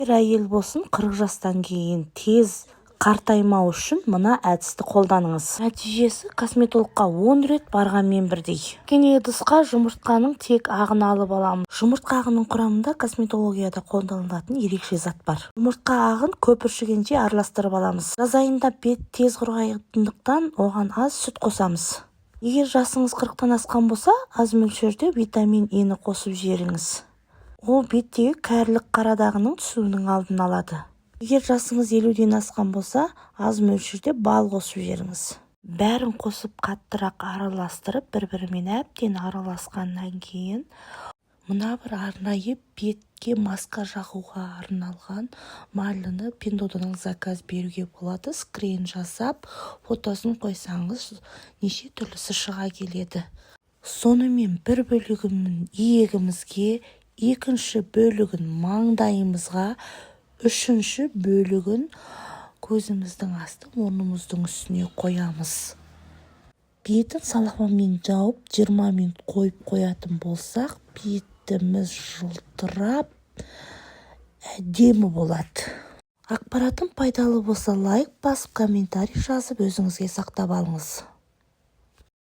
Ер әйел болсын 40 жастан кейін тез қартаймау үшін мына әдісті қолданыңыз. Нәтижесі косметологқа 10 рет барғанмен бірдей. Кене ыдысқа жұмыртқаның тек ағын алып аламыз. Жұмыртқа ағының құрамында косметологияда қолданылатын ерекше зат бар. Жұмыртқа ағын көп үршігенше араластырып аламыз. Жаз айында бет тез құрғайтындықтан оған аз сүт қосамыз. Егер жасыңыз 40-тан асқан болса, аз мөлшерде витамин Е-ні қосып жіберіңіз. Ол беттегі кәрілік қара дағының түсуінің алдын алады. Егер жасыңыз 50-ден асқан болса, аз мөлшерде бал қосып жіберіңіз. Бәрін қосып қаттырақ араластырып, бір-бірімен әбден араласқаннан кейін, мына бір арнайы бетке маска жағуға арналған марлыны Пиндодан заказ беруге болады. Скрин жасап, фотосын қойсаңыз, неше түрлісі шыға келеді. Сонымен бір бөлігін иегімізге, екінші бөлігін маңдайымызға, үшінші бөлігін көзіміздің асты, мұрнымыздың үстіне қоямыз. Бетін салфанмен жауып 20 минут қойып қоятын болсақ, бетіміз жылтырап, әдемі болады. Ақпаратым пайдалы болса, лайк басып, комментарий жазып, өзіңізге сақтап алыңыз.